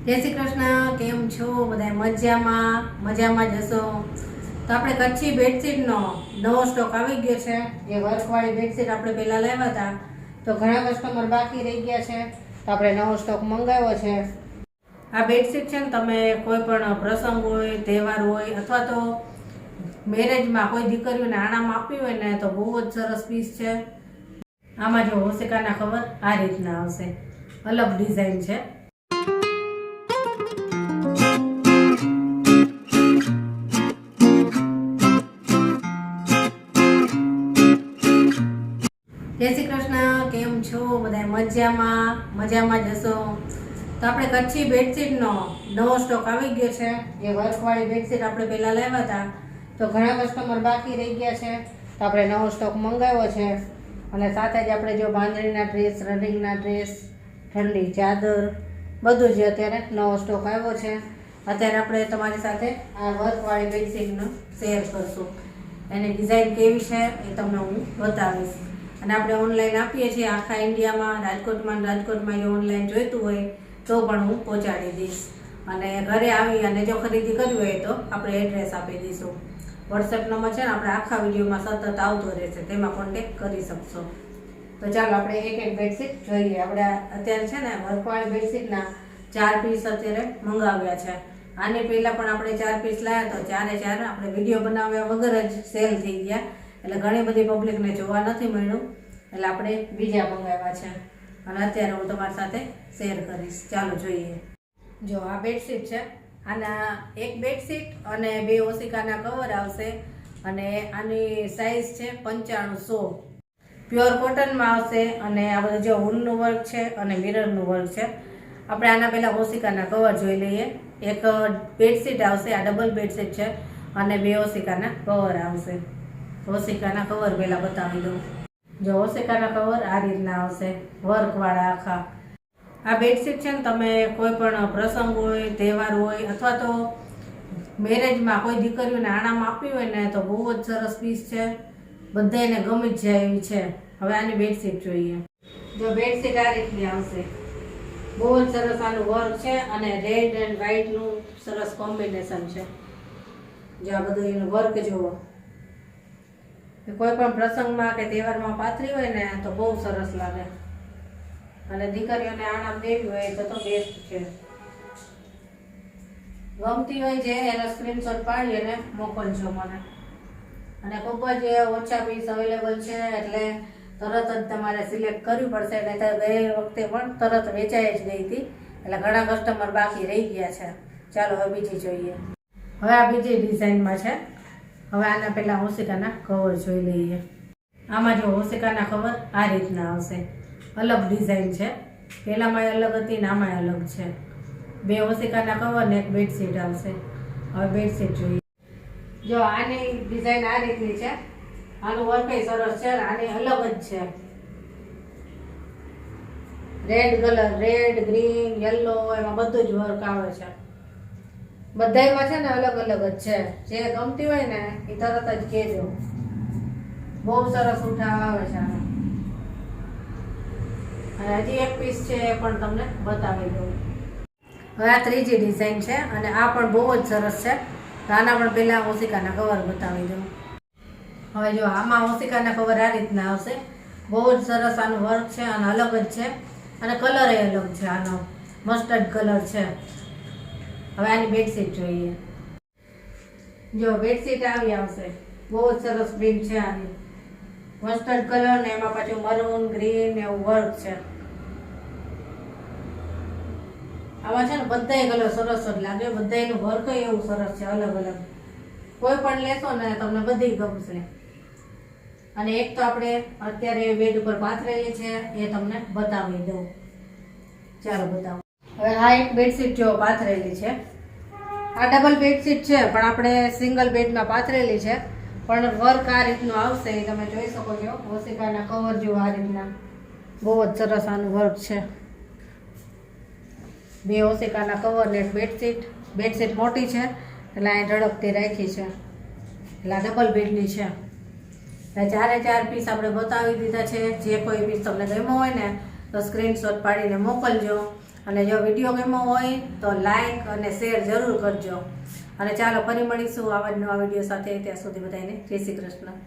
જય શ્રી કૃષ્ણ, કેમ છો બધા? મજામાં જશો તો આપણે કચ્છી બેડશીટનો નવો સ્ટોક આવી ગયો છે. જે વર્કવાળી બેડશીટ આપણે પહેલાં લાવ્યા હતા તો ઘણા કસ્ટમર બાકી રહી ગયા છે, તો આપણે નવો સ્ટોક મંગાવ્યો છે. આ બેડશીટ છે ને, તમે કોઈ પણ પ્રસંગ હોય, તહેવાર હોય અથવા તો મેરેજમાં કોઈ દીકરીઓને આણામાં આપવી હોય ને તો બહુ જ સરસ પીસ છે. આમાં જો હોશિકાના કવર આ રીતના આવશે, અલગ ડિઝાઇન છે. જય શ્રી કૃષ્ણ, કેમ છો બધા? મજામાં જશો તો આપણે કચ્છી બેડશીટનો નવો સ્ટોક આવી ગયો છે. જે વર્કવાળી બેડશીટ આપણે પહેલાં લાવ્યા હતા તો ઘણા કસ્ટમર બાકી રહી ગયા છે, તો આપણે નવો સ્ટોક મંગાવ્યો છે. અને સાથે જ આપણે જો બાંધણીના ડ્રેસ, રનિંગના ડ્રેસ, ઠંડી ચાદર બધું જ અત્યારે નવો સ્ટોક આવ્યો છે. અત્યારે આપણે તમારી સાથે આ વર્કવાળી બેડશીટનો શેર કરશું. એની ડિઝાઇન કેવી છે એ તમને હું બતાવીશ. અને આપણે ઓનલાઈન આપીએ છીએ આખા ઇન્ડિયામાં, રાજકોટમાં જો ઓનલાઈન જોઈતું હોય તો પણ હું પહોંચાડી દઈશ. અને ઘરે આવી અને જો ખરીદી કરવી હોય તો આપણે એડ્રેસ આપી દઈશું. વોટ્સએપ નંબર છે ને આપણે આખા વિડીયોમાં સતત આવતો રહેશે, તેમાં કોન્ટેક કરી શકશો. તો ચાલો આપણે એક એક બેડશીટ જોઈએ. આપણે અત્યારે છે ને વર્કવાળી બેડશીટના 4 પીસ અત્યારે મંગાવ્યા છે. આની પહેલાં પણ આપણે 4 પીસ લાવ્યા તો 4 આપણે વિડીયો બનાવ્યા વગર જ સેલ થઈ ગયા, એટલે ઘણી બધી પબ્લિકને જોવા નથી મળ્યું, એટલે આપણે બીજા મંગાવ્યા છે. અને અત્યારે હું તમારી સાથે શેર કરીશ. ચાલો જોઈએ. જો આ બેડશીટ છે, આના એક બેડશીટ અને 2 ઓશિકાના કવર આવશે. અને આની સાઇઝ છે 95-100. પ્યોર કોટનમાં આવશે. અને આ બધું જો ઊનનું વર્ક છે અને મિરરનું વર્ક છે. આપણે આના પહેલાં ઓશિકાના કવર જોઈ લઈએ. એક બેડશીટ આવશે, આ ડબલ બેડશીટ છે, અને 2 ઓશિકાના કવર આવશે. ઓશિકાના કવર પહેલાં બતાવી દઉં. જો ઓશિકાના કવર આ રીતના આવશે, વર્કવાળા આખા. આ બેડશીટ છે ને, તમે કોઈ પણ પ્રસંગ હોય, તહેવાર હોય અથવા તો મેરેજમાં કોઈ દીકરીઓને આણામાં આપવી હોય ને તો બહુ જ સરસ પીસ છે. બધાને ગમી જ જાય એવી છે. હવે આની બેડશીટ જોઈએ. જો બેડશીટ આ રીતની આવશે, બહુ જ સરસ આનું વર્ક છે. અને રેડ એન્ડ વ્હાઈટનું સરસ કોમ્બિનેશન છે. જો આ બધું એનું વર્ક જુઓ. કોઈ પણ પ્રસંગમાં કે તહેવારમાં પાથરી હોય ને તો બહુ સરસ લાગે. અને દીકરીઓને આણામ દેવી હોય તો બેસ્ટ છે. ગમતી હોય જે એનો સ્ક્રીનશોટ પાડી અને મોકલજો મને. અને ખૂબ જ ઓછા પીસ અવેલેબલ છે, એટલે તરત જ તમારે સિલેક્ટ કરવી પડશે. નહીં તો ગઈ વખતે પણ તરત વેચાઈ જ ગઈ હતી, એટલે ઘણા કસ્ટમર બાકી રહી ગયા છે. ચાલો હવે બીજી જોઈએ. હવે આ બીજી ડિઝાઇનમાં છે. હવે આના પહેલાં હોશિકાના કવર જોઈ લઈએ. આમાં જો હોશિકાના કવર આ રીતના આવશે, અલગ ડિઝાઇન છે. પહેલામાં અલગ હતી ને આમાં અલગ છે. 2 હોશિકાના કવર ને એક બેડશીટ આવશે. હવે બેડશીટ જોઈએ. જો આની ડિઝાઇન આ રીતની છે. આનું વર્ક સરસ છે. આની અલગ જ છે. Red colour, red, green, yellow, એમાં બધું જ વર્ક આવે છે. બધાયમાં છે ને અલગ અલગ જ છે. જે ગમતી હોય ને એ તરત જ કહેજો. બહુ સરસ ઉઠાવ આવે છે આનો. અને હજી એક પીસ છે એ પણ તમને બતાવી દઉં. હવે આ ત્રીજી ડિઝાઇન છે, અને આ પણ બહુ જ સરસ છે. તો આના પણ પહેલાં ઓશિકાના કવર બતાવી દઉં. હવે જો આમાં ઓશિકાના કવર આ રીતના આવશે. બહુ જ સરસ આનું વર્ક છે અને અલગ જ છે. અને કલર એ અલગ છે. આનો મસ્ટર્ડ કલર છે. હવે આની બેડશીટ જોઈએ. જો બેડશીટ આવી આવશે, બહુ જ સરસ પ્રિન્ટ છે આની. મસ્ટર્ડ કલર ને એમાં પાછું મરૂન, ગ્રીન એવું વર્ક છે. આમાં છે ને બધાય કલર સરસ જ લાગે. બધાયનું વર્ક એવું સરસ છે, અલગ અલગ. કોઈ પણ લેશો ને તમને બધી ગમશે. અને એક તો આપણે અત્યારે બેડ ઉપર પાથરેલી છે, એ તમને બતાવી દઉં. ચાલો બતાવો. હવે આ એક બેડશીટ જો પાથરેલી છે. આ ડબલ બેડશીટ છે, પણ આપણે સિંગલ બેડમાં પાથરેલી છે. પણ વર્ક આ રીતનું આવશે, એ તમે જોઈ શકો છો. ઓશિકાના કવર જો આ રીતના, બહુ જ સરસ આનું વર્ક છે. 2 ઓશિકાના કવર ને એક બેડશીટ. બેડશીટ મોટી છે એટલે અહીં ઝડપથી રાખી છે, એટલે આ ડબલ બેડની છે. એટલે 4 પીસ આપણે બતાવી દીધા છે. જે કોઈ પીસ તમને ગમ્યો હોય ને તો સ્ક્રીનશોટ પાડીને મોકલજો. અને જો વિડીયો ગમ્યો હોય તો લાઈક અને શેર જરૂર કરજો. અને ચાલો ફરી મળીશું આવા જ નવા વિડીયો સાથે. ત્યાં સુધી બધાને જય શ્રી કૃષ્ણ.